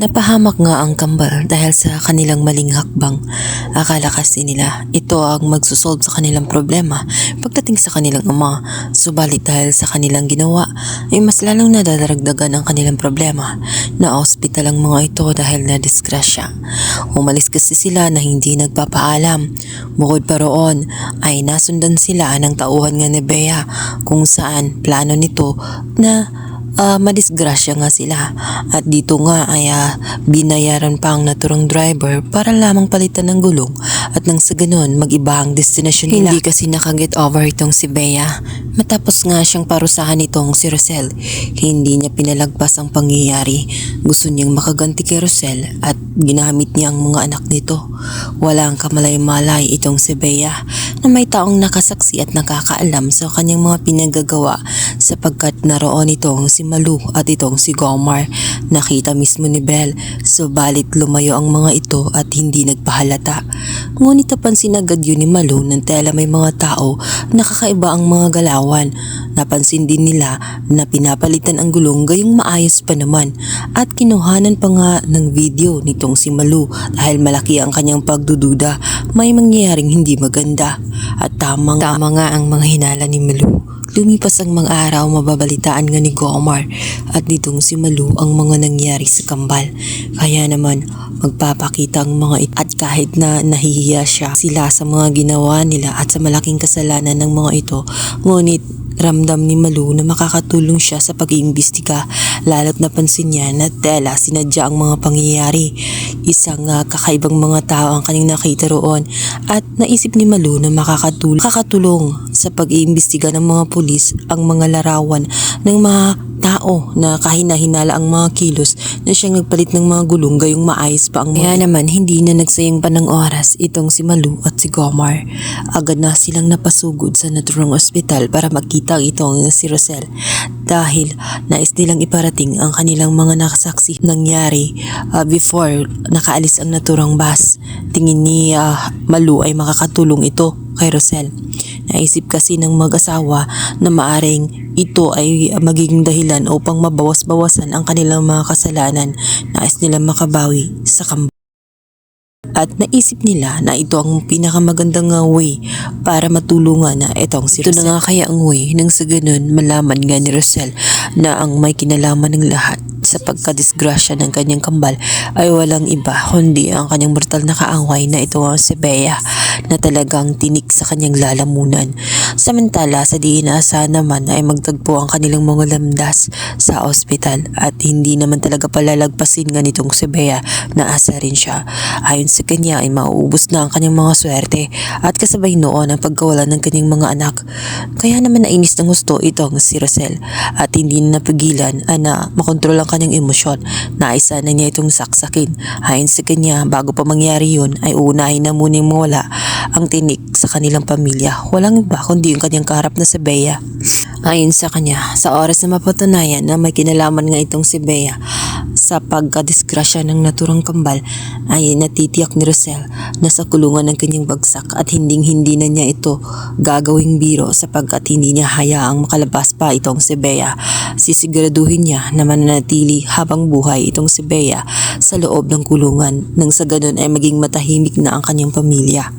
Napahamak nga ang kambal dahil sa kanilang maling hakbang. Akala kasi nila ito ang magsusolve sa kanilang problema pagdating sa kanilang ama. Subalit dahil sa kanilang ginawa ay mas lalong nadadaragdagan ang kanilang problema. Na-hospital ang mga ito dahil na disgrasya. Umalis kasi sila na hindi nagpapaalam. Bukod pa roon ay nasundan sila ng tauhan nga ni Bea kung saan plano nito na madisgrasya nga sila at dito nga ay binayaran pa ang naturang driver para lamang palitan ng gulong at nang sa ganun mag-iba ang destinasyon nila. Hindi kasi nakaget over itong si Bea matapos nga siyang parusahan itong si Rosel. Hindi niya pinalagpas ang pangyayari. Gusto niyang makaganti kay Rosel at ginamit niya ang mga anak nito. Walang kamalay-malay itong si Bea na may taong nakasaksi at nakakaalam sa kanyang mga pinagagawa sapagkat naroon itong si Malu at itong si Gomar. Nakita mismo ni Belle, subalit lumayo ang mga ito at hindi nagpahalata. Ngunit napansin agad yun ni Malu ng tela may mga tao na kakaiba ang mga galawan. Napansin din nila na pinapalitan ang gulong gayong maayos pa naman at kinuhanan pa nga ng video nitong si Malu dahil malaki ang kanyang pagdududa may mangyayaring hindi maganda. At tama nga ang mga hinala ni Malu. Lumipas ang mga araw, mababalitaan nga ni Gomar at nitong si Malu ang mga nangyari sa kambal. Kaya naman magpapakita ang mga ito at kahit na nahihiya sila sa mga ginawa nila at sa malaking kasalanan ng mga ito, ngunit ramdam ni Malu na makakatulong siya sa pag-iimbestiga lalo't napansin niya na tela sinadya ang mga pangyayari. Isang kakaibang mga tao ang kanyang nakita roon at naisip ni Malu na makakatulong sa pag-iimbestiga ng mga pulis ang mga larawan ng mga tao na kahina-hinala ang mga kilos na siyang nagpalit ng mga gulong gayong maayos pa ang mga. Kaya naman hindi na nagsayang pa ng oras itong si Malu at si Gomar. Agad na silang napasugod sa naturang ospital para makita itong si Rosel dahil nais nilang iparating ang kanilang mga nakasaksi nangyari before nakaalis ang naturang bus. Tingin ni Malu ay makakatulong ito kay Rosel. Naisip kasi ng mag-asawa na maaring ito ay magiging dahilan upang mabawas-bawasan ang kanilang mga kasalanan. Nais nilang makabawi sa kambal. At naisip nila na ito ang pinakamagandang way para matulungan na itong si Rosel. Ito na nga kaya ang way nang sa ganun malaman nga ni Rosel na ang may kinalaman ng lahat sa pagkadisgrasya ng kanyang kambal ay walang iba kundi ang kanyang mortal na kaaway na ito si Bea na talagang tinik sa kanyang lalamunan. Samantala sa di inaasahan naman ay magtagpo ang kanilang mga lamdas sa ospital at hindi naman talaga palalagpasin nga nitong si Bea na asa rin siya. Ayon sa kanya ay mauubos na ang kanyang mga swerte at kasabay noon ang pagkawala ng kanyang mga anak. Kaya naman nainis ng gusto itong si Rosel at hindi na napigilan na makontrol ang kanyang emosyon. Naisa na niya itong saksakin. Ayon sa kanya bago pa mangyari yun ay uunahin na munang mawala ang tinik sa kanilang pamilya. Walang iba kundi yung kanyang kaharap na si Bea. Ayon sa kanya, sa oras na mapatunayan na may kinalaman nga itong si Bea sa pagkadisgrasya ng naturang kambal ay natitiyak ni Rosel na sa kulungan ng kanyang bagsak at hindi na niya ito gagawing biro sapagkat hindi niya hayaang makalabas pa itong si Bea. Sisiguraduhin niya na mananatili habang buhay itong si Bea sa loob ng kulungan nang sa ganun ay maging matahimik na ang kanyang pamilya.